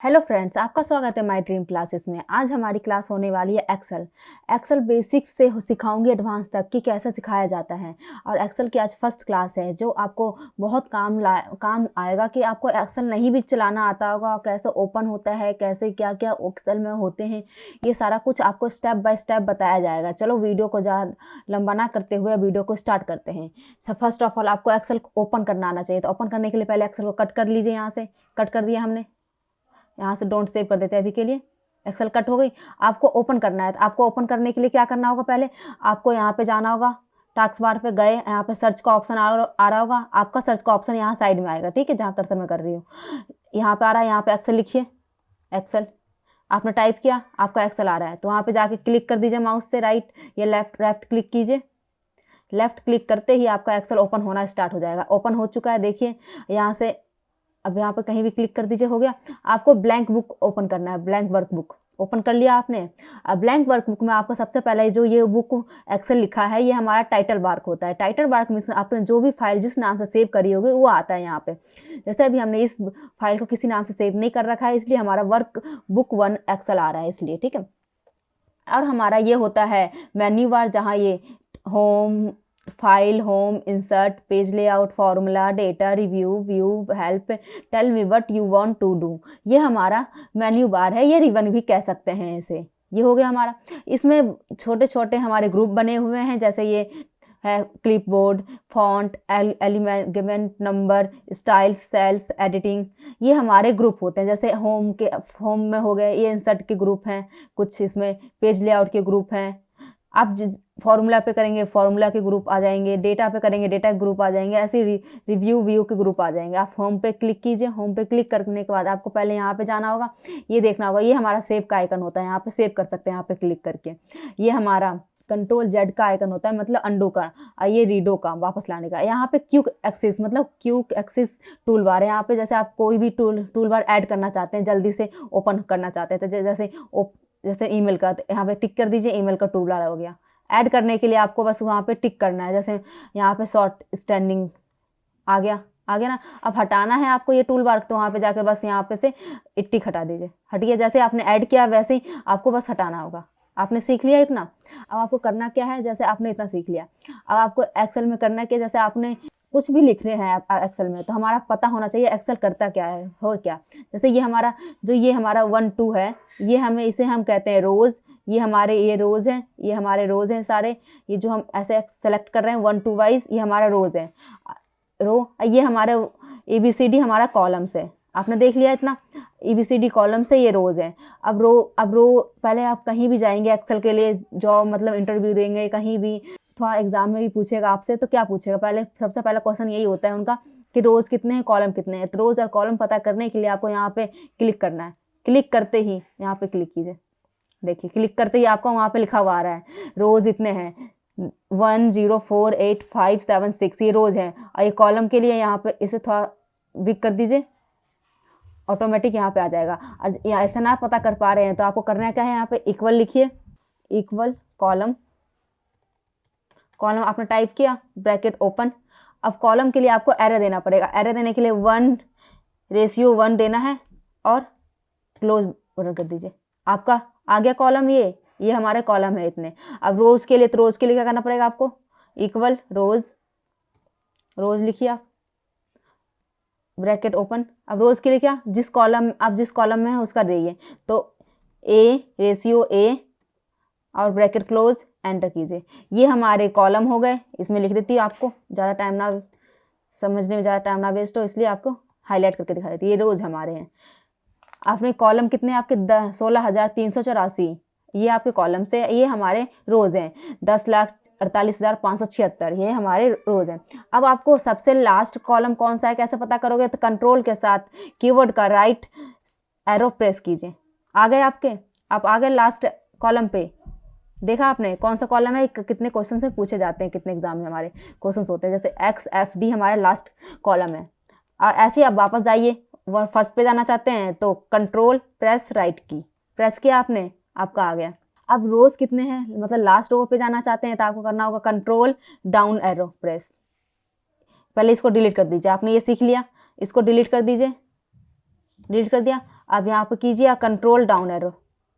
Hello friends, आपका स्वागत है माय ड्रीम क्लासेस में। आज हमारी क्लास होने वाली है एक्सेल। एक्सेल बेसिक्स से सिखाऊंगी एडवांस तक कि कैसे सिखाया जाता है। और एक्सेल की आज फर्स्ट क्लास है जो आपको बहुत काम आएगा कि आपको एक्सेल नहीं भी चलाना आता होगा, कैसे ओपन होता है, कैसे क्या क्या एक्सेल में होते हैं, ये सारा कुछ आपको स्टेप बाय स्टेप बताया जाएगा। चलो वीडियो को ज़्यादा लंबा ना करते हुए वीडियो को स्टार्ट करते हैं। फर्स्ट ऑफ ऑल आपको एक्सेल ओपन करना आना चाहिए। तो ओपन करने के लिए पहले एक्सेल को कट कर लीजिए। यहाँ से कट कर दिया हमने, यहाँ से डोंट सेव कर देते हैं अभी के लिए। एक्सेल कट हो गई। आपको ओपन करना है। तो आपको ओपन करने के लिए क्या करना होगा, पहले आपको यहाँ पे जाना होगा। टास्क बार पे गए, यहाँ पे सर्च का ऑप्शन आ रहा होगा। आपका सर्च का ऑप्शन यहाँ साइड में आएगा, ठीक है, जहाँ कर्सर मैं कर रही हूँ यहाँ पे आ रहा है। यहाँ पे एक्सेल लिखिए। एक्सेल आपने टाइप किया, आपका एक्सेल आ रहा है। तो वहाँ पे जाके क्लिक कर दीजिए माउस से, राइट या लेफ्ट क्लिक कीजिए। लेफ्ट क्लिक करते ही आपका एक्सेल ओपन होना स्टार्ट हो जाएगा। ओपन हो चुका है, देखिए यहाँ से। अब यहाँ पर कहीं भी क्लिक कर दीजिए, हो गया। आपको ब्लैंक बुक ओपन करना है। ब्लैंक वर्कबुक ओपन कर लिया आपने। अब ब्लैंक वर्कबुक में आपको सबसे पहले जो ये बुक एक्सेल लिखा है, ये हमारा टाइटल बार होता है। टाइटल बार में आपने जो भी फाइल जिस नाम से सेव करी होगी वो आता है यहाँ पे। जैसे अभी हमने इस फाइल को किसी नाम से सेव नहीं कर रखा है, इसलिए हमारा वर्क बुक 1 एक्सेल आ रहा है, इसलिए ठीक है। और हमारा ये होता है मेन्यू बार, जहाँ ये home, file, home, insert, page layout, formula, data, review, view, help, tell me what you want to do, ये हमारा मेन्यू बार है। ये रिबन भी कह सकते हैं इसे। ये हो गया हमारा। इसमें छोटे छोटे हमारे ग्रुप बने हुए हैं, जैसे ये है clipboard, font, element, number, styles, cells, editing, ये हमारे ग्रुप होते हैं। जैसे होम में हो गए, ये इंसर्ट के ग्रुप हैं, कुछ इसमें पेज लेआउट के ग्रुप हैं। आप फॉर्मूला पे करेंगे, फॉर्मूला के ग्रुप आ जाएंगे। डेटा पे करेंगे, डेटा के ग्रुप आ जाएंगे। ऐसे रिव्यू व्यू के ग्रुप आ जाएंगे। आप होम पे क्लिक कीजिए। होम पे क्लिक करने के बाद आपको पहले यहाँ पे जाना होगा, ये देखना होगा, ये हमारा सेव का आइकन होता है। यहाँ पे सेव कर सकते हैं यहाँ पे क्लिक करके। ये हमारा Ctrl Z का आइकन होता है, मतलब अंडू का। ये रीडो का, वापस लाने का। यहाँ पे क्यूक एक्सिस, मतलब क्यूक एक्सिस टूल बार है। यहाँ पे जैसे आप कोई भी टूल बार ऐड करना चाहते हैं, जल्दी से ओपन करना चाहते हैं, तो जैसे ईमेल का, तो यहाँ पे टिक कर दीजिए। ईमेल का टूल बार हो गया। ऐड करने के लिए आपको बस वहाँ पे टिक करना है। जैसे यहाँ पे शॉर्ट स्टैंडिंग आ गया ना। अब हटाना है आपको ये टूल बार, तो वहाँ पे जाकर बस यहाँ पे से टिक हटा दीजिए। हट गया। जैसे आपने ऐड किया वैसे ही आपको बस हटाना होगा। आपने सीख लिया इतना। अब आपको करना क्या है, जैसे आपने इतना सीख लिया, अब आपको एक्सेल में करना क्या, जैसे आपने कुछ भी लिख रहे हैं एक्सेल में, तो हमारा पता होना चाहिए एक्सेल करता क्या है, हो क्या। जैसे ये हमारा 1 2 है, इसे हम कहते हैं रोज़। ये रोज़ हैं, ये हमारे रोज़ हैं सारे। ये जो हम ऐसे सेलेक्ट कर रहे हैं 1 2 वाइज, ये हमारा रोज़ है। ये हमारा ABCD हमारा कॉलम्स है। आपने देख लिया इतना। ABCD कॉलम से ये रोज़ है। अब रो पहले आप कहीं भी जाएंगे एक्सेल के लिए, जॉब मतलब इंटरव्यू देंगे कहीं भी, थोड़ा एग्जाम में भी पूछेगा आपसे, तो क्या पूछेगा, पहले सबसे पहला क्वेश्चन यही होता है उनका कि रोज़ कितने हैं, कॉलम कितने हैं। तो रोज़ और कॉलम पता करने के लिए आपको यहाँ पे क्लिक करना है। क्लिक करते ही यहाँ पे क्लिक कीजिए। देखिए क्लिक करते ही आपको वहाँ पे लिखा हुआ आ रहा है रोज़ इतने हैं, 1 0 4 8 5 7 6, ये रोज़ हैं। और ये कॉलम के लिए यहाँ पे इसे थोड़ा बिग कर दीजिए, ऑटोमेटिक यहाँ पे आ जाएगा। और या ऐसा ना पता कर पा रहे हैं तो आपको करना क्या है, यहाँ पे इक्वल लिखिए। इक्वल कॉलम आपने टाइप किया, ब्रैकेट ओपन। अब कॉलम के लिए आपको एरर देना पड़ेगा। एरर देने के लिए 1:1 देना है और क्लोज बटन कर दीजिए। आपका आ गया कॉलम। ये हमारे कॉलम है इतने। अब रोज़ के लिए, तो रोज़ के लिए क्या करना पड़ेगा आपको, इक्वल रोज़ लिखिए आप, ब्रैकेट ओपन। अब रोज़ के लिए क्या, जिस कॉलम में है उसका देइए। तो A और ब्रैकेट क्लोज, एंटर कीजिए। ये हमारे कॉलम हो गए। इसमें लिख देती हूँ, आपको ज़्यादा टाइम ना समझने में ज़्यादा टाइम ना वेस्ट हो, इसलिए आपको हाईलाइट करके दिखा देती है। ये रोज़ हमारे हैं। आपने कॉलम कितने आपके 16,384, ये आपके कॉलम से, ये हमारे रोज़ हैं। 10,48,576, ये हमारे रोज़ हैं। अब आपको सबसे लास्ट कॉलम कौन सा है कैसे पता करोगे, तो कंट्रोल के साथ कीबोर्ड का राइट एरो प्रेस कीजिए। आ गए आप आ गए लास्ट कॉलम पे। देखा आपने कौन सा कॉलम है, कितने क्वेश्चन से पूछे जाते हैं, कितने एग्जाम में हमारे क्वेश्चन होते हैं। जैसे XFD हमारा लास्ट कॉलम है। ऐसे आप वापस जाइए, फर्स्ट पे जाना चाहते हैं तो कंट्रोल प्रेस राइट की प्रेस किया आपने, आपका आ गया। अब रोज़ कितने हैं, मतलब लास्ट रो पे जाना चाहते हैं तो आपको करना होगा कंट्रोल डाउन एरो प्रेस। पहले इसको डिलीट कर दीजिए। आपने ये सीख लिया, इसको डिलीट कर दीजिए। डिलीट कर दिया। अब यहाँ पे कीजिए कंट्रोल डाउन एरो,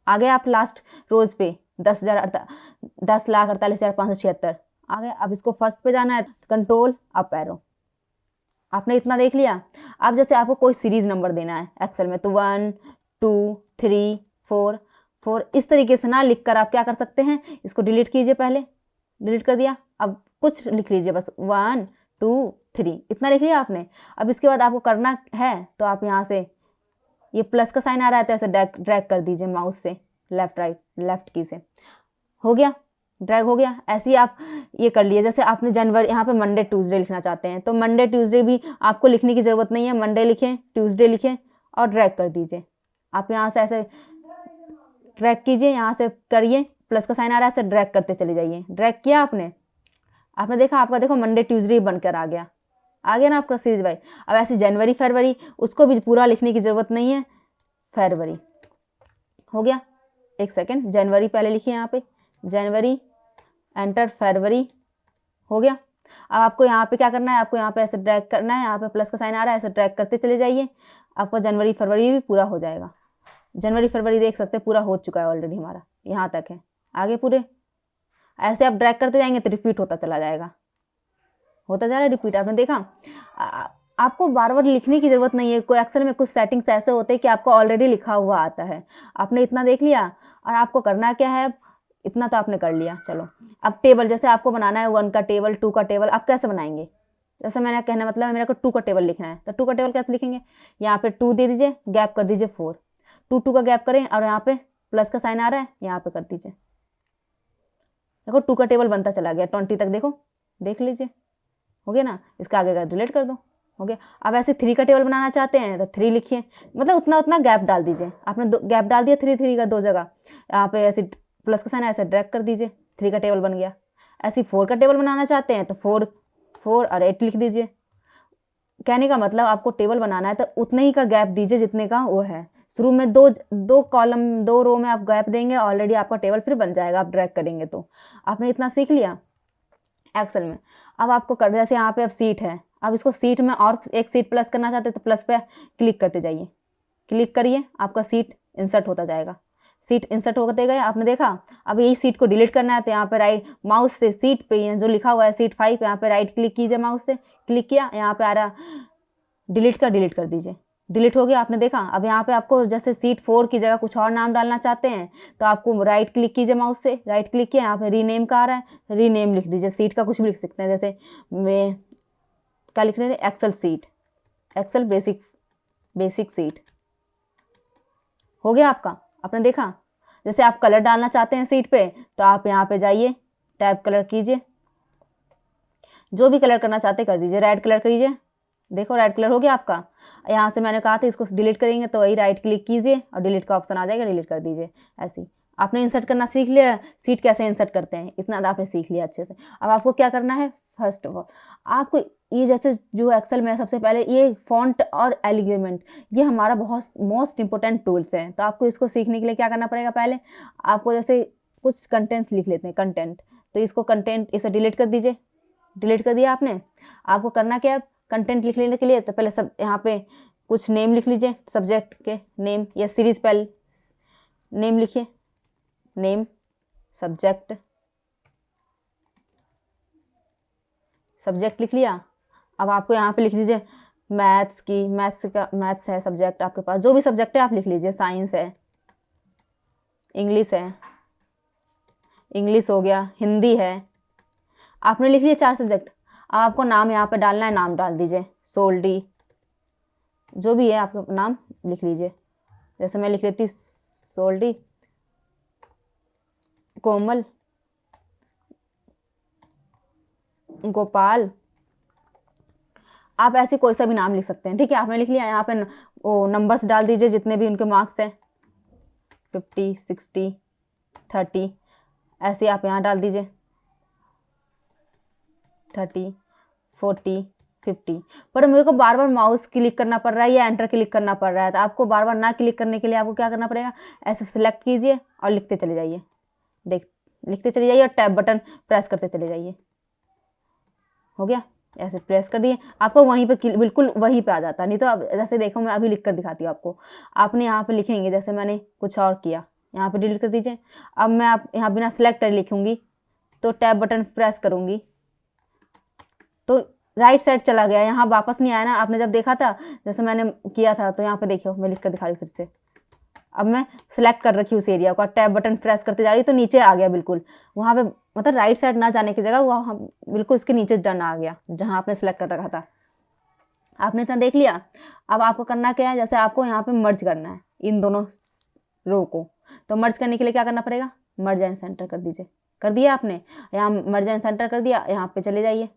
आ गए आप लास्ट रोज पे 10,48,576 आ गए। अब इसको फर्स्ट पे जाना है, कंट्रोल अप एरो, आपने इतना देख लिया। अब जैसे आपको कोई सीरीज नंबर देना है एक्सेल में, तो 1 2 3 4 4 इस तरीके से ना लिख कर आप क्या कर सकते हैं, इसको डिलीट कीजिए, पहले डिलीट कर दिया, अब कुछ लिख लीजिए बस 1 2 3 इतना लिख लिया आपने। अब इसके बाद आपको करना है तो आप यहाँ से ये प्लस का साइन आ रहा है तो ऐसे ड्रैग कर दीजिए माउस से, लेफ्ट की से, हो गया, ड्रैग हो गया। ऐसे ही आप ये कर लिए। जैसे आपने जनवरी यहाँ पे मंडे ट्यूसडे लिखना चाहते हैं तो मंडे ट्यूसडे भी आपको लिखने की ज़रूरत नहीं है, मंडे लिखें ट्यूसडे लिखें और ड्रैग कर दीजिए। आप यहाँ से ऐसे ड्रैग कीजिए, यहाँ से करिए, प्लस का साइन आ रहा है ऐसे ड्रैग करते चले जाइए। ड्रैग किया आपने देखा, आपका देखो मंडे ट्यूसडे बनकर आ गया ना आपका सीरीज वाइज। अब ऐसे जनवरी फरवरी उसको भी पूरा लिखने की ज़रूरत नहीं है, फरवरी हो गया। एक सेकेंड, जनवरी पहले लिखिए, यहाँ पे जनवरी एंटर, फरवरी हो गया। अब आपको यहाँ पे क्या करना है, आपको यहाँ पे ऐसे ड्रैग करना है, यहाँ पे प्लस का साइन आ रहा है ऐसे ड्रैग करते चले जाइए, आपका जनवरी फरवरी भी पूरा हो जाएगा। जनवरी फरवरी देख सकते हैं पूरा हो चुका है ऑलरेडी, हमारा यहाँ तक है, आगे पूरे ऐसे आप ड्रैग करते जाएंगे तो रिपीट होता चला जाएगा, होता जा रहा है रिपीट। आपने देखा, आपको बार बार लिखने की ज़रूरत नहीं है। कोई एक्सेल में कुछ सेटिंग्स ऐसे होते हैं कि आपको ऑलरेडी लिखा हुआ आता है, आपने इतना देख लिया और आपको करना क्या है, इतना तो आपने कर लिया। चलो अब टेबल, जैसे आपको बनाना है 1 का टेबल 2 का टेबल, आप कैसे बनाएंगे, जैसे मैंने कहना मतलब है मेरे को 2 का टेबल लिखना है, तो 2 का टेबल कैसे लिखेंगे, यहाँ पे 2 दे दीजिए, गैप कर दीजिए 4, 2 का गैप करें और यहाँ पे प्लस का साइन आ रहा है यहाँ पे कर दीजिए, देखो 2 का टेबल बनता चला गया 20 तक, देखो देख लीजिए, हो गया ना। इसका आगे का डिलीट कर दो, हो गया। अब ऐसे 3 का टेबल बनाना चाहते हैं तो 3 लिखिए, मतलब उतना गैप डाल दीजिए। आपने गैप डाल दिया 3 का 2 जगह, यहाँ पे ऐसे प्लस का साइन ऐसे ड्रैग कर दीजिए, 3 का टेबल बन गया। ऐसे 4 का टेबल बनाना चाहते हैं तो 4 और 8 लिख दीजिए। कहने का मतलब आपको टेबल बनाना है तो उतने ही का गैप दीजिए जितने का वो है। शुरू में दो कॉलम 2 रो में आप गैप देंगे, ऑलरेडी आपका टेबल फिर बन जाएगा, आप ड्रैग करेंगे तो। आपने इतना सीख लिया एक्सेल में। अब आपको कर, जैसे यहाँ पे अब सीट है, अब इसको सीट में और एक सीट प्लस करना चाहते हैं तो प्लस पे क्लिक करते जाइए, क्लिक करिए, आपका सीट इंसर्ट होता जाएगा। सीट इंसर्ट होते गए, आपने देखा। अब यही सीट को डिलीट करना है तो यहाँ पे राइट माउस से सीट पे जो लिखा हुआ है सीट 5, यहाँ पे राइट क्लिक कीजिए, माउस से क्लिक किया, यहाँ पे आ रहा डिलीट कर दीजिए, डिलीट हो गया। आपने देखा। अब यहाँ पे आपको जैसे सीट 4 की जगह कुछ और नाम डालना चाहते हैं तो आपको राइट क्लिक कीजिए, माउस से राइट क्लिक किया, यहाँ पे रीनेम का आ रहा है, रीनेम लिख दीजिए। सीट का कुछ भी लिख सकते हैं, जैसे मैं क्या लिख रहे थे, Excel sheet, Excel basic sheet हो गया आपका। आपने देखा। जैसे आप कलर डालना चाहते हैं सीट पे तो आप यहाँ पे जाइए, टैब कलर कीजिए, जो भी कलर करना चाहते कर दीजिए, रेड कलर कीजिए, देखो रेड कलर हो गया आपका। यहाँ से मैंने कहा था इसको डिलीट करेंगे तो वही राइट क्लिक कीजिए और डिलीट का ऑप्शन आ जाएगा, डिलीट कर दीजिए। ऐसे ही आपने इंसर्ट करना सीख लिया, सीट कैसे इंसर्ट करते हैं इतना आपने सीख लिया अच्छे से। अब आपको क्या करना है, फर्स्ट ऑफ ऑल आपको ये जैसे जो एक्सेल में सबसे पहले ये फॉन्ट और एलिग्नमेंट ये हमारा बहुत मोस्ट इंपॉर्टेंट टूल्स हैं। तो आपको इसको सीखने के लिए क्या करना पड़ेगा, पहले आपको जैसे कुछ कंटेंट्स लिख लेते हैं, कंटेंट, तो इसको कंटेंट इसे डिलीट कर दीजिए, डिलीट कर दिया आपने। आपको करना क्या है, कंटेंट लिख लेने के लिए तो पहले सब यहाँ पे कुछ नेम लिख लीजिए, सब्जेक्ट के नेम या सीरीज पहले नेम लिखिए, नेम सब्जेक्ट लिख लिया। अब आपको यहाँ पे लिख लीजिए मैथ्स है सब्जेक्ट आपके पास, जो भी सब्जेक्ट है आप लिख लीजिए, साइंस है, इंग्लिश हो गया, हिंदी है, आपने लिख लिया 4 सब्जेक्ट। अब आपको नाम यहाँ पे डालना है, नाम डाल दीजिए, सोल्डी, जो भी है आपका नाम लिख लीजिए। जैसे मैं लिख लेती सोल्डी, कोमल, गोपाल, आप ऐसे कोई सा भी नाम लिख सकते हैं, ठीक है। आपने लिख लिया, यहाँ पे वो नंबर्स डाल दीजिए जितने भी उनके मार्क्स हैं, 50 60 30 ऐसे आप यहाँ डाल दीजिए, 30 40 50। पर मेरे को बार बार माउस क्लिक करना पड़ रहा है या एंटर क्लिक करना पड़ रहा है, तो आपको बार बार ना क्लिक करने के लिए आपको क्या करना पड़ेगा, ऐसे सिलेक्ट कीजिए और लिखते चले जाइए, लिखते चले जाइए और टैब बटन प्रेस करते चले जाइए, हो गया। ऐसे प्रेस कर दिए, आपको वहीं पे बिल्कुल वहीं पे आ जाता। नहीं तो अब जैसे देखो मैं अभी लिख कर दिखाती हूँ आपको। आपने यहाँ पे लिखेंगे, जैसे मैंने कुछ और किया, यहाँ पे डिलीट कर दीजिए। अब मैं आप यहाँ बिना सेलेक्ट कर लिखूँगी तो टैब बटन प्रेस करूँगी तो राइट साइड चला गया, यहाँ वापस नहीं आया ना। आपने जब देखा था जैसे मैंने किया था, तो यहाँ पे देखियो मैं लिख कर दिखा रही फिर से। अब मैं सेलेक्ट कर रखी उस एरिया को, टैब बटन प्रेस करते जा रही तो नीचे आ गया बिल्कुल वहाँ पे, मतलब राइट साइड ना जाने की जगह वहाँ बिल्कुल उसके नीचे डन आ गया जहाँ आपने सेलेक्ट कर रखा था। आपने इतना देख लिया। अब आपको करना क्या है, जैसे आपको यहाँ पे मर्ज करना है इन दोनों रो को, तो मर्ज करने के लिए क्या करना पड़ेगा, मर्ज एंड सेंटर कर दीजिए। कर दिया आपने, यहाँ मर्ज एंड सेंटर कर दिया, यहाँ पे चले जाइए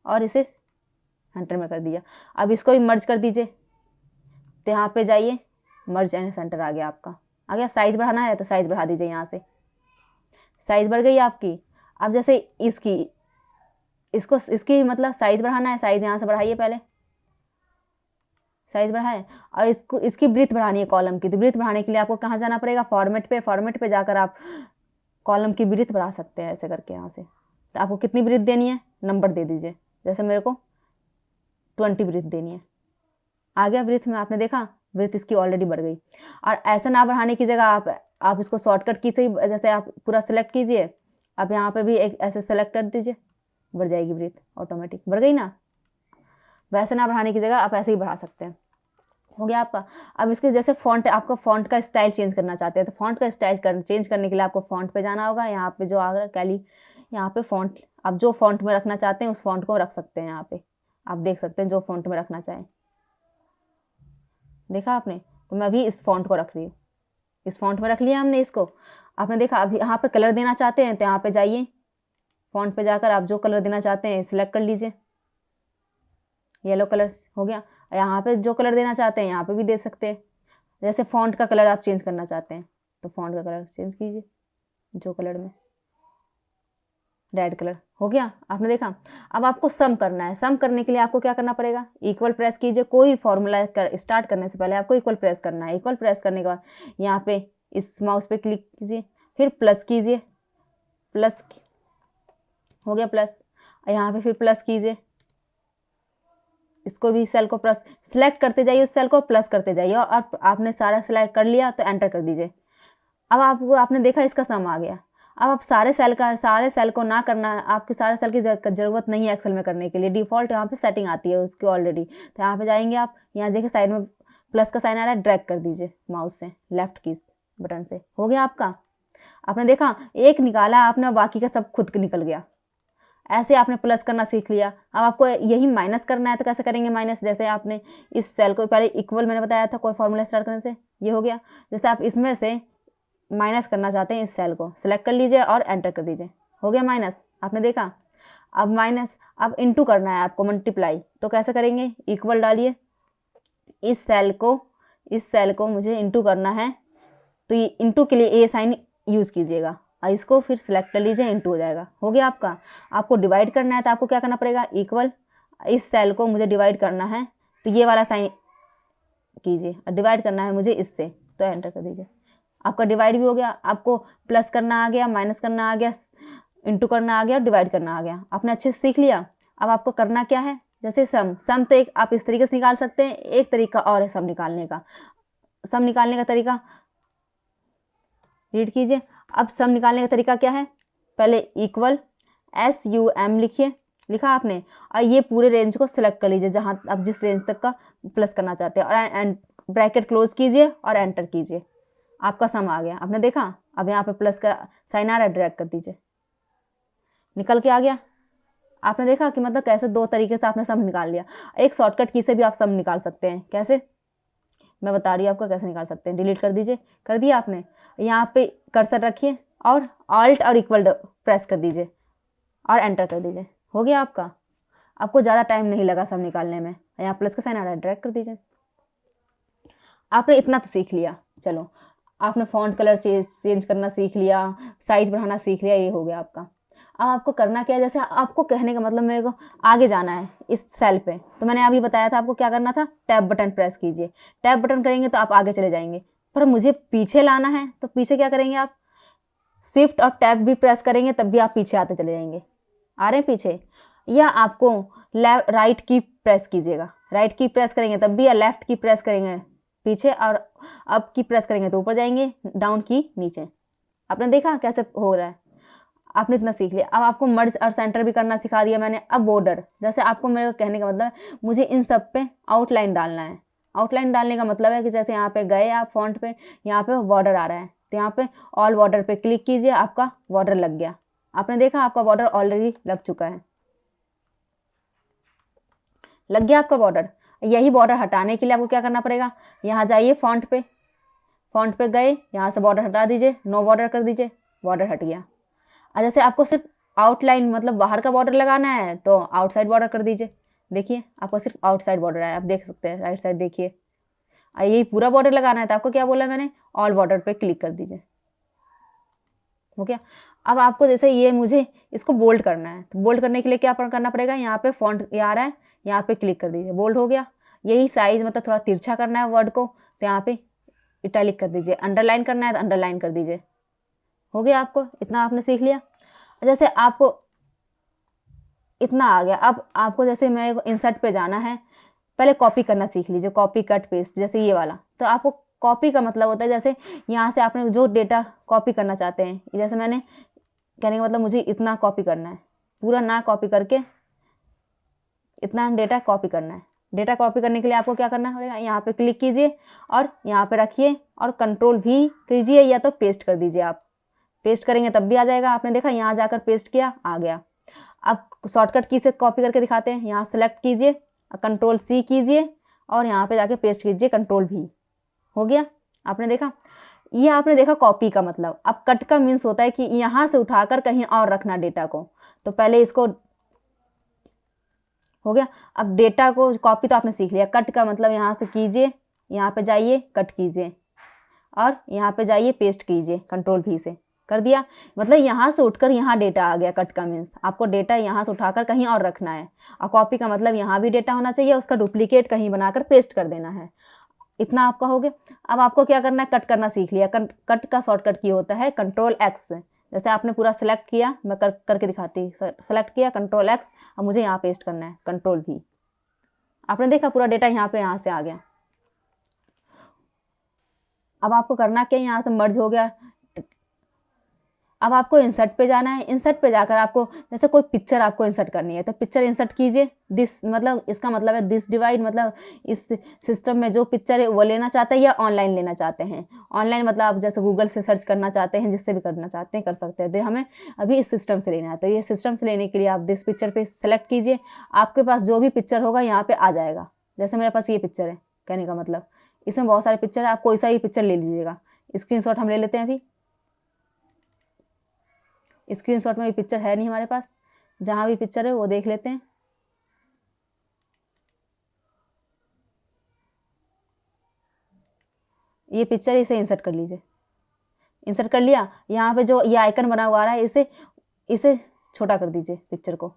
और इसे सेंटर में कर दिया। अब इसको भी मर्ज कर दीजिए, तो यहाँ पे जाइए, मर्ज एंड सेंटर आ गया आपका। आ गया। साइज बढ़ाना है तो साइज बढ़ा दीजिए, यहाँ से साइज बढ़ गई आपकी। अब जैसे इसकी मतलब साइज बढ़ाना है, साइज यहाँ से बढ़ाइए, पहले साइज बढ़ाए। और इसकी ब्रीथ बढ़ानी है कॉलम की, तो ब्रीथ बढ़ाने के लिए आपको कहाँ जाना पड़ेगा, फॉर्मेट पे जाकर आप कॉलम की ब्रीथ बढ़ा सकते हैं ऐसे करके यहाँ से। तो आपको कितनी ब्रीथ देनी है, नंबर दे दीजिए, जैसे मेरे को 20 ब्रीथ देनी है। आ गया ब्रीथ में, आपने देखा ब्रीथ इसकी ऑलरेडी बढ़ गई। और ऐसा ना बढ़ाने की जगह आप इसको शॉर्टकट की से ही, जैसे आप पूरा सेलेक्ट कीजिए, आप यहाँ पे भी एक ऐसे सेलेक्ट कर दीजिए, बढ़ जाएगी ब्रीथ, ऑटोमेटिक बढ़ गई ना। वैसे ना बढ़ाने की जगह आप ऐसे ही बढ़ा सकते हैं। हो गया आपका। अब इसके जैसे फॉन्ट, आपका फॉन्ट का स्टाइल चेंज करना चाहते हैं, तो फॉन्ट का स्टाइल चेंज करने के लिए आपको फॉन्ट पे जाना होगा। यहाँ पे जो आ रहा है कैली, यहाँ पे फॉन्ट, आप जो फॉन्ट में रखना चाहते हैं उस फॉन्ट को रख सकते हैं। यहाँ पे आप देख सकते हैं जो फॉन्ट में रखना चाहें। देखा आपने, तो मैं अभी इस फॉन्ट को रख रही हूँ, इस फॉन्ट में रख लिया हमने इसको। आपने देखा। अभी यहाँ पे कलर देना चाहते हैं तो यहाँ पे जाइए, फॉन्ट पे जाकर आप जो कलर देना चाहते हैं सिलेक्ट कर लीजिए। येलो कलर हो गया। यहाँ पे जो कलर देना चाहते हैं यहाँ पे भी दे सकते हैं। जैसे फॉन्ट का कलर आप चेंज करना चाहते हैं तो फॉन्ट का कलर चेंज कीजिए, जो कलर में, रेड कलर हो गया। आपने देखा। अब आपको सम करना है। सम करने के लिए आपको क्या करना पड़ेगा, इक्वल प्रेस कीजिए। कोई फॉर्मूला स्टार्ट करने से पहले आपको इक्वल प्रेस करना है। इक्वल प्रेस करने के बाद यहाँ पे इस माउस पे क्लिक कीजिए, फिर प्लस कीजिए, प्लस हो गया प्लस। यहाँ पे फिर प्लस कीजिए, इसको भी सेल को प्लस सिलेक्ट करते जाइए, उस सेल को प्लस करते जाइए। और आपने सारा सिलेक्ट कर लिया तो एंटर कर दीजिए। अब आपने देखा इसका सम आ गया। अब आप सारे सेल को ना करना है, आपके सारे सेल की जरूरत नहीं है एक्सेल में करने के लिए। डिफ़ॉल्ट यहाँ पे सेटिंग आती है उसकी ऑलरेडी। तो यहाँ पे जाएंगे आप, यहाँ देखिए साइड में प्लस का साइन आ रहा है, ड्रैग कर दीजिए माउस से, लेफ्ट की बटन से। हो गया आपका। आपने देखा एक निकाला आपने, बाकी का सब खुद निकल गया। ऐसे आपने प्लस करना सीख लिया। अब आपको यही माइनस करना है तो कैसे करेंगे माइनस, जैसे आपने इस सेल को पहले इक्वल मैंने बताया था कोई फॉर्मूला स्टार्ट करने से, ये हो गया। जैसे आप इसमें से माइनस करना चाहते हैं, इस सेल को सिलेक्ट कर लीजिए और एंटर कर दीजिए। हो गया माइनस, आपने देखा। अब माइनस, अब इनटू करना है आपको, मल्टीप्लाई। तो कैसे करेंगे, इक्वल डालिए, इस सेल को मुझे इनटू करना है, तो ये इनटू के लिए ए साइन यूज़ कीजिएगा। इसको फिर सिलेक्ट कर लीजिए, इनटू हो जाएगा। हो गया आपका। आपको डिवाइड करना है तो आपको क्या करना पड़ेगा, इक्वल, इस सेल को मुझे डिवाइड करना है तो ये वाला साइन कीजिए, और डिवाइड करना है मुझे इससे, तो एंटर कर दीजिए। आपका डिवाइड भी हो गया। आपको प्लस करना आ गया, माइनस करना आ गया, इंटू करना आ गया, डिवाइड करना आ गया। आपने अच्छे से सीख लिया। अब आपको करना क्या है, जैसे सम तो एक आप इस तरीके से निकाल सकते हैं, एक तरीका और है सम निकालने का। सम निकालने का तरीका रीड कीजिए। अब सम निकालने का तरीका क्या है, पहले इक्वल SUM लिखिए, लिखा आपने, और ये पूरे रेंज को सिलेक्ट कर लीजिए जहाँ आप जिस रेंज तक का प्लस करना चाहते हैं, और ब्रैकेट क्लोज कीजिए और एंटर कीजिए। आपका सम आ गया। आपने देखा। अब यहाँ पे प्लस का साइन आ रहा है, ड्रैग कर दीजिए, निकल के आ गया। आपने देखा कि मतलब कैसे दो तरीके से आपने सम निकाल लिया। एक शॉर्टकट की से भी आप सम निकाल सकते हैं। कैसे, मैं बता रही हूँ आपको कैसे निकाल सकते हैं। डिलीट कर दीजिए, कर दिया आपने। यहाँ पे कर्सर रखिए और ऑल्ट और इक्वल प्रेस कर दीजिए और एंटर कर दीजिए। हो गया आपका। आपको ज़्यादा टाइम नहीं लगा सम निकालने में। यहाँ प्लस का साइन आ रहा है, ड्रैग कर दीजिए। आपने इतना तो सीख लिया। चलो, आपने फॉन्ट कलर चेंज करना सीख लिया, साइज बढ़ाना सीख लिया, ये हो गया आपका। अब आपको करना क्या है, जैसे आपको कहने का मतलब मेरे को आगे जाना है इस सेल पे, तो मैंने अभी बताया था आपको क्या करना था, टैब बटन प्रेस कीजिए। टैब बटन करेंगे तो आप आगे चले जाएंगे, पर मुझे पीछे लाना है तो पीछे क्या करेंगे आप, शिफ्ट और टैब भी प्रेस करेंगे तब भी आप पीछे आते चले जाएंगे। आ रहे हैं पीछे। या आपको राइट की प्रेस कीजिएगा, राइट की प्रेस करेंगे तब भी, या लेफ्ट की प्रेस करेंगे पीछे, और अप की प्रेस करेंगे तो ऊपर जाएंगे, डाउन की नीचे। आपने देखा कैसे हो रहा है, आपने इतना सीख लिया। अब आपको मर्ज और सेंटर भी करना सिखा दिया मैंने। अब बॉर्डर, जैसे आपको मेरे कहने का मतलब है मुझे इन सब पे आउटलाइन डालना है। आउटलाइन डालने का मतलब है कि जैसे यहाँ पे गए आप फॉन्ट पे, यहाँ पे बॉर्डर आ रहा है तो यहाँ पे ऑल बॉर्डर पे क्लिक कीजिए, आपका बॉर्डर लग गया। आपने देखा आपका बॉर्डर ऑलरेडी लग चुका है, लग गया आपका बॉर्डर। यही बॉर्डर हटाने के लिए आपको क्या करना पड़ेगा, यहाँ जाइए फॉन्ट पे, फॉन्ट पे गए, यहाँ से बॉर्डर हटा दीजिए, नो बॉर्डर कर दीजिए, बॉर्डर हट गया। और जैसे आपको सिर्फ आउटलाइन मतलब बाहर का बॉर्डर लगाना है तो आउटसाइड बॉर्डर कर दीजिए। देखिए आपको सिर्फ आउटसाइड बॉर्डर है, आप देख सकते हैं राइट साइड देखिए। यही पूरा बॉर्डर लगाना है तो आपको क्या बोला मैंने, ऑल बॉर्डर पे क्लिक कर दीजिए। हो गया। अब आपको जैसे ये मुझे इसको बोल्ड करना है तो बोल्ड करने के लिए क्या करना पड़ेगा, यहाँ पे फॉन्ट ये आ रहा है, यहाँ पे क्लिक कर दीजिए, बोल्ड हो गया। यही साइज मतलब थोड़ा तिरछा करना है वर्ड को तो यहाँ पे इटैलिक कर दीजिए, अंडरलाइन करना है तो अंडरलाइन कर दीजिए। हो गया, आपको इतना आपने सीख लिया। जैसे आपको इतना आ गया, अब आपको जैसे मेरे को इंसर्ट पे जाना है, पहले कॉपी करना सीख लीजिए, कॉपी कट पेस्ट जैसे ये वाला। तो आपको कॉपी का मतलब होता है जैसे यहाँ से आपने जो डेटा कॉपी करना चाहते हैं, जैसे मैंने कहने का मतलब मुझे इतना कॉपी करना है, पूरा ना कॉपी करके इतना डेटा कॉपी करना है। डेटा कॉपी करने के लिए आपको क्या करना पड़ेगा, यहाँ पे क्लिक कीजिए और यहाँ पे रखिए और कंट्रोल भी कीजिए या तो पेस्ट कर दीजिए। आप पेस्ट करेंगे तब भी आ जाएगा। आपने देखा यहाँ जाकर पेस्ट किया, आ गया। अब शॉर्टकट की से कॉपी करके दिखाते हैं, यहाँ सेलेक्ट कीजिए, कंट्रोल सी कीजिए और यहाँ पे जाके पेस्ट कीजिए, कंट्रोल भी। हो गया, आपने देखा। ये आपने देखा कॉपी का मतलब। अब कट का मीन्स होता है कि यहाँ से उठाकर कहीं और रखना डेटा को। तो पहले इसको हो गया। अब डेटा को कॉपी तो आपने सीख लिया, कट का मतलब यहाँ से कीजिए, यहाँ पे जाइए कट कीजिए और यहाँ पे जाइए पेस्ट कीजिए, कंट्रोल भी से कर दिया। मतलब यहाँ से उठकर यहाँ डेटा आ गया। कट का मीन्स आपको डेटा यहाँ से उठाकर कहीं और रखना है, और कॉपी का मतलब यहाँ भी डेटा होना चाहिए, उसका डुप्लीकेट कहीं बनाकर पेस्ट कर देना है। इतना आपका हो गया। अब आपको क्या करना है, कट करना सीख लिया। कट का शॉर्टकट की होता है कंट्रोल एक्स। जैसे आपने पूरा सेलेक्ट किया, मैं करके दिखाती, सेलेक्ट किया कंट्रोल एक्स, अब मुझे यहाँ पेस्ट करना है कंट्रोल भी। आपने देखा पूरा डेटा यहाँ पे यहाँ से आ गया। अब आपको करना क्या, यहाँ से मर्ज हो गया। अब आपको इंसर्ट पे जाना है। इंसर्ट पे जाकर आपको जैसे कोई पिक्चर आपको इंसर्ट करनी है तो पिक्चर इंसर्ट कीजिए। दिस मतलब इसका मतलब है दिस डिवाइड, मतलब इस सिस्टम में जो पिक्चर है वो लेना चाहते हैं या ऑनलाइन लेना चाहते हैं। ऑनलाइन मतलब आप जैसे गूगल से सर्च करना चाहते हैं, जिससे भी करना चाहते हैं कर सकते हैं। तो हमें अभी इस सिस्टम से लेना है, तो ये सिस्टम से लेने के लिए आप दिस पिक्चर पे सेलेक्ट कीजिए। आपके पास जो भी पिक्चर होगा यहाँ पे आ जाएगा। जैसे मेरे पास ये पिक्चर है, कहने का मतलब इसमें बहुत सारे पिक्चर है, आप कोई सा ही पिक्चर ले लीजिएगा। स्क्रीनशॉट हम ले लेते हैं। अभी स्क्रीनशॉट में भी पिक्चर है नहीं हमारे पास, जहाँ भी पिक्चर है वो देख लेते हैं। ये पिक्चर, इसे इंसर्ट कर लीजिए। इंसर्ट कर लिया। यहाँ पे जो ये आइकन बना हुआ आ रहा है, इसे इसे छोटा कर दीजिए पिक्चर को।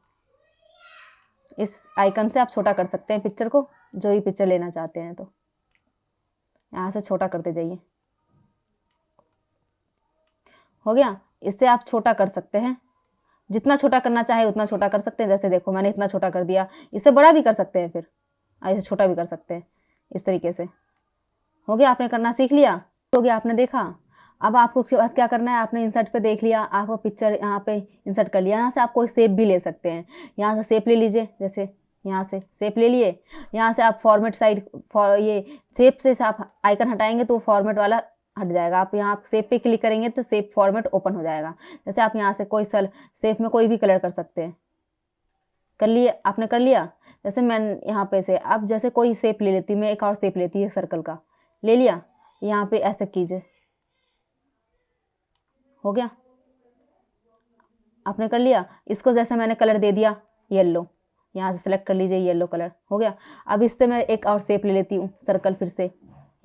इस आइकन से आप छोटा कर सकते हैं पिक्चर को, जो भी पिक्चर लेना चाहते हैं तो यहाँ से छोटा करते जाइए। हो गया। इससे आप छोटा कर सकते हैं, जितना छोटा करना चाहे उतना छोटा कर सकते हैं। जैसे देखो मैंने इतना छोटा कर दिया, इससे बड़ा भी कर सकते हैं, फिर ऐसे छोटा भी कर सकते हैं, इस तरीके से। हो गया, आपने करना सीख लिया। हो गया, आपने देखा। अब आपको उसके बाद क्या करना है, आपने इंसर्ट पे देख लिया, आपको पिक्चर यहाँ पे इंसर्ट कर लिया। यहाँ से आप कोई शेप भी ले सकते हैं। यहाँ से शेप ले लीजिए, जैसे यहाँ से शेप ले लिए। यहाँ से आप फॉर्मेट साइड ये शेप से आप आइकन हटाएंगे तो फॉर्मेट वाला हट जाएगा। आप यहाँ शेप पे क्लिक करेंगे तो शेप फॉर्मेट ओपन हो जाएगा। जैसे आप यहाँ से कोई शेप में कोई भी कलर कर सकते हैं। कर लिए, आपने कर लिया। जैसे मैं यहाँ पे से अब जैसे कोई शेप ले लेती हूँ, मैं एक और शेप लेती हूँ सर्कल का, ले लिया। यहाँ पे ऐसे कीजिए। हो गया, आपने कर लिया। इसको जैसे मैंने कलर दे दिया येलो, यहाँ से सेलेक्ट कर लीजिए येलो कलर। हो गया। अब इससे मैं एक और शेप ले लेती हूँ सर्कल, फिर से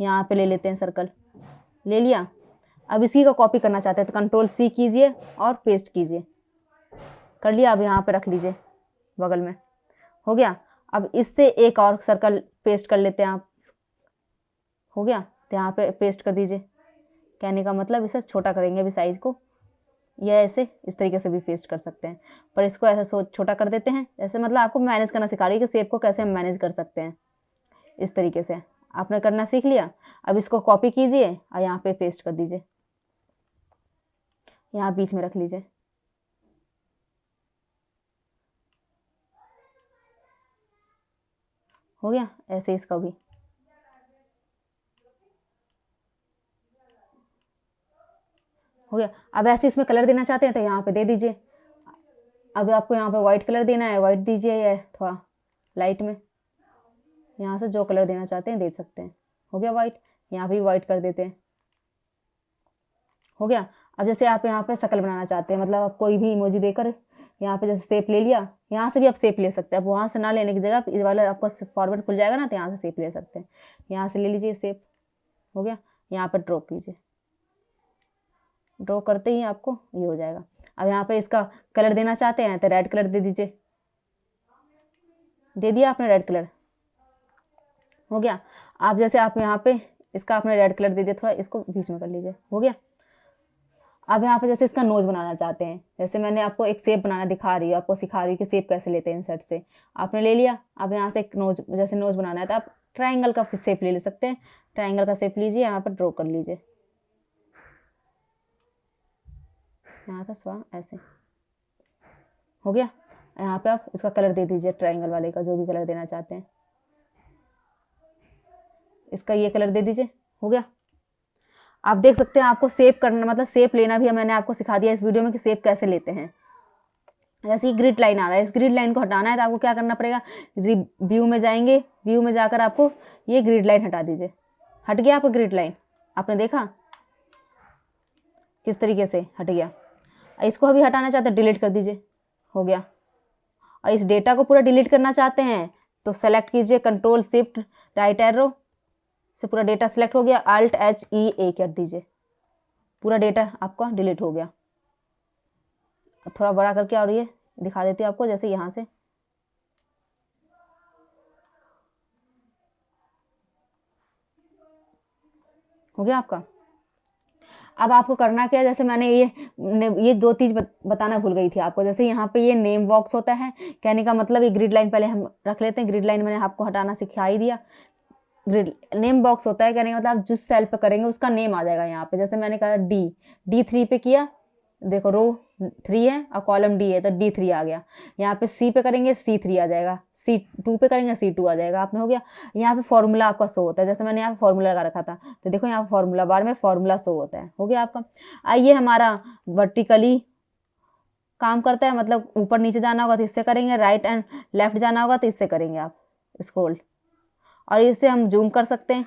यहाँ पे ले लेते हैं सर्कल, ले लिया। अब इसी को कॉपी करना चाहते हैं तो कंट्रोल सी कीजिए और पेस्ट कीजिए। कर लिया। अब यहाँ पे रख लीजिए बगल में। हो गया। अब इससे एक और सर्कल पेस्ट कर लेते हैं आप। हो गया, तो यहाँ पे पेस्ट कर दीजिए। कहने का मतलब इसे छोटा करेंगे अभी साइज को। या ऐसे इस तरीके से भी पेस्ट कर सकते हैं, पर इसको ऐसा छोटा कर देते हैं। जैसे मतलब आपको मैनेज करना सिखा रही है कि शेप को कैसे हम मैनेज कर सकते हैं। इस तरीके से आपने करना सीख लिया। अब इसको कॉपी कीजिए और यहाँ पे पेस्ट कर दीजिए, यहाँ बीच में रख लीजिए। हो गया। ऐसे इसका भी हो गया। अब ऐसे इसमें कलर देना चाहते हैं तो यहाँ पे दे दीजिए। अब आपको यहाँ पे वाइट कलर देना है, वाइट दीजिए, या थोड़ा लाइट में यहाँ से जो कलर देना चाहते हैं दे सकते हैं। हो गया वाइट, यहाँ पे वाइट कर देते हैं। हो गया। अब जैसे आप यहाँ पे शक्ल बनाना चाहते हैं, मतलब आप कोई भी इमोजी देकर यहाँ पे जैसे शेप ले लिया, यहाँ से भी आप शेप ले सकते हैं। अब वहाँ से ना लेने की जगह इस वाला आपको फॉरवर्ड खुल जाएगा ना, तो यहाँ से शेप ले सकते हैं। यहाँ से ले लीजिए शेप। हो गया। यहाँ पर ड्रॉ कीजिए, ड्रॉ करते ही आपको ये हो जाएगा। अब यहाँ पे इसका कलर देना चाहते हैं तो रेड कलर दे दीजिए। दे दिया आपने रेड कलर। हो गया। आप जैसे आप यहाँ पे इसका आपने रेड कलर दे दिया, थोड़ा इसको बीच में कर लीजिए। हो गया। अब यहाँ पे जैसे इसका नोज बनाना चाहते हैं, जैसे मैंने आपको एक शेप बनाना दिखा रही हूँ, आपको सिखा रही हूँ कि शेप कैसे लेते हैं इंसर्ट से। आपने ले लिया। अब यहाँ से एक नोज, जैसे नोज बनाना है तो आप ट्राइंगल का शेप ले सकते हैं। ट्राइंगल का शेप लीजिए, यहाँ पर ड्रॉ कर लीजिए। यहाँ था थोड़ा ऐसे। हो गया। यहाँ पे आप इसका कलर दे दीजिए, ट्राइंगल वाले का जो भी कलर देना चाहते हैं, इसका ये कलर दे दीजिए। हो गया। आप देख सकते हैं आपको शेप करना, मतलब शेप लेना भी मैंने आपको सिखा दिया इस वीडियो में कि शेप कैसे लेते हैं। जैसे ये ग्रिड लाइन आ रहा है, इस ग्रिड लाइन को हटाना है तो आपको क्या करना पड़ेगा, व्यू में जाएंगे, व्यू में जाकर आपको ये ग्रिड लाइन हटा दीजिए। हट गया आपका ग्रिड लाइन, आपने देखा किस तरीके से हट गया। इसको अभी हटाना चाहते हैं, डिलीट कर दीजिए। हो गया। और इस डेटा को पूरा डिलीट करना चाहते हैं तो सेलेक्ट कीजिए, कंट्रोल शिफ्ट राइट एरो से पूरा डेटा सेलेक्ट हो गया, अल्ट एच ई ए कर दीजिए, पूरा डेटा आपका डिलीट हो गया। थोड़ा बड़ा करके और ये दिखा देती हूँ आपको, जैसे यहाँ से हो गया आपका। अब आपको करना क्या है, जैसे मैंने ये दो चीज बताना भूल गई थी आपको। जैसे यहाँ पे ये नेम बॉक्स होता है, कहने का मतलब ये ग्रिड लाइन पहले हम रख लेते हैं। ग्रिड लाइन मैंने आपको हटाना सिखा ही दिया। ग्रिड नेम बॉक्स होता है, कहने का मतलब आप जिस सेल पे करेंगे उसका नेम आ जाएगा यहाँ पे। जैसे मैंने कहा D3 पे किया, देखो रो 3 है और कॉलम D है तो D3 आ गया। यहाँ पे C पे करेंगे C3 आ जाएगा, C2 पे करेंगे C2 आ जाएगा। आपने हो गया। यहाँ पे फॉर्मूला आपका शो होता है, जैसे मैंने यहाँ पे फॉर्मूला लगा रखा था तो देखो यहाँ फॉर्मूला बार में फॉर्मूला शो होता है। हो गया आपका। आइए हमारा वर्टिकली काम करता है, मतलब ऊपर नीचे जाना होगा तो इससे करेंगे, राइट एंड लेफ्ट जाना होगा तो इससे करेंगे आप स्क्रॉल। और इससे हम जूम कर सकते हैं,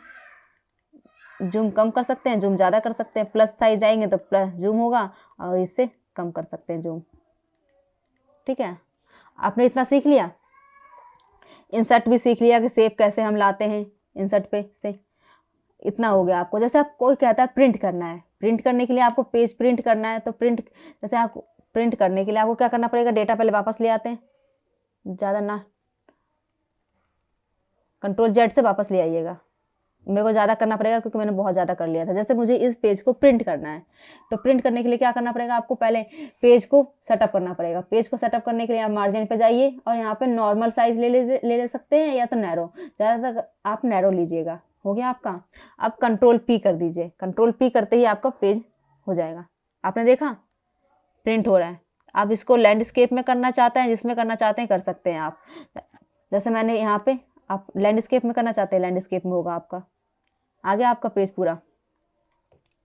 जूम कम कर सकते हैं, जूम ज़्यादा कर सकते हैं। प्लस साइड जाएंगे तो प्लस जूम होगा और इससे कम कर सकते हैं जूम। ठीक है। आपने इतना सीख लिया। इंसर्ट भी सीख लिया कि शेप कैसे हम लाते हैं इंसर्ट पे से। इतना हो गया आपको। जैसे आप कोई कहता है प्रिंट करना है, प्रिंट करने के लिए आपको पेज प्रिंट करना है तो प्रिंट, जैसे आप प्रिंट करने के लिए आपको क्या करना पड़ेगा, डेटा पहले वापस ले आते हैं, ज़्यादा ना, कंट्रोल जेड से वापस ले आइएगा। मेरे को ज़्यादा करना पड़ेगा क्योंकि मैंने बहुत ज़्यादा कर लिया था। जैसे मुझे इस पेज को प्रिंट करना है तो प्रिंट करने के लिए क्या करना पड़ेगा, आपको पहले पेज को सेटअप करना पड़ेगा। पेज को सेटअप करने के लिए आप मार्जिन पे जाइए और यहाँ पे नॉर्मल साइज ले सकते हैं या तो नैरो, ज़्यादातर आप नैरो लीजिएगा। हो गया आपका। अब कंट्रोल P कर दीजिए, कंट्रोल P करते ही आपका पेज हो जाएगा। आपने देखा प्रिंट हो रहा है। आप इसको लैंडस्केप में करना चाहते हैं, जिसमें करना चाहते हैं कर सकते हैं आप। जैसे मैंने यहाँ पे, आप लैंडस्केप में करना चाहते हैं, लैंडस्केप में होगा आपका। आ गया आपका पेज पूरा।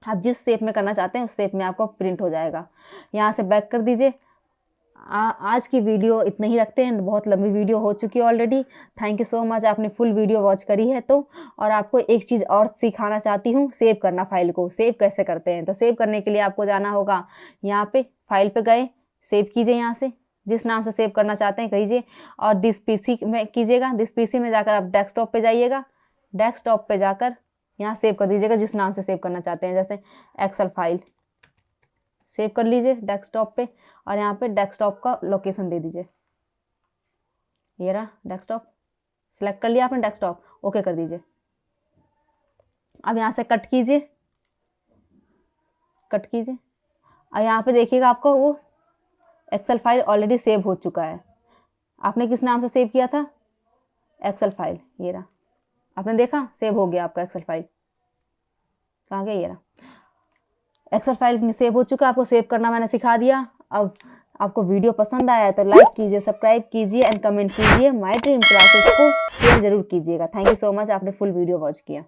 आप जिस शेप में करना चाहते हैं उस शेप में आपको प्रिंट हो जाएगा। यहाँ से बैक कर दीजिए। आज की वीडियो इतना ही रखते हैं, बहुत लंबी वीडियो हो चुकी है already. Thank you so much, आपने फुल वीडियो वॉच करी है तो। और आपको एक चीज़ और सिखाना चाहती हूँ, सेव करना। फाइल को सेव कैसे करते हैं, तो सेव करने के लिए आपको जाना होगा यहाँ पे, फाइल पे गए, सेव कीजिए। यहाँ से जिस नाम से सेव करना चाहते हैं कीजिए और दिस पीसी में कीजिएगा। दिस पीसी में जाकर आप डेस्कटॉप पे जाइएगा, डेस्कटॉप पे जाकर यहाँ सेव कर दीजिएगा जिस नाम से सेव करना चाहते हैं। जैसे एक्सेल फाइल सेव कर लीजिए डेस्कटॉप पे और यहाँ पे डेस्कटॉप का लोकेशन दे दीजिए। ये रहा डेस्कटॉप, सिलेक्ट कर लिया आपने डेस्कटॉप, ओके कर दीजिए। अब यहाँ से कट कीजिए, कट कीजिए और यहाँ पे देखिएगा आपको वो एक्सेल फाइल ऑलरेडी सेव हो चुका है। आपने किस नाम से सेव किया था? एक्सेल फाइल, ये रहा। आपने देखा सेव हो गया आपका एक्सेल फाइल। कहाँ गया? ये रहा। एक्सेल फाइल सेव हो चुका है, आपको सेव करना मैंने सिखा दिया। अब आपको वीडियो पसंद आया तो लाइक कीजिए, सब्सक्राइब कीजिए एंड कमेंट कीजिए। माय ड्रीम क्लासेस को शेयर जरूर कीजिएगा। थैंक यू सो मच, आपने फुल वीडियो वॉच किया।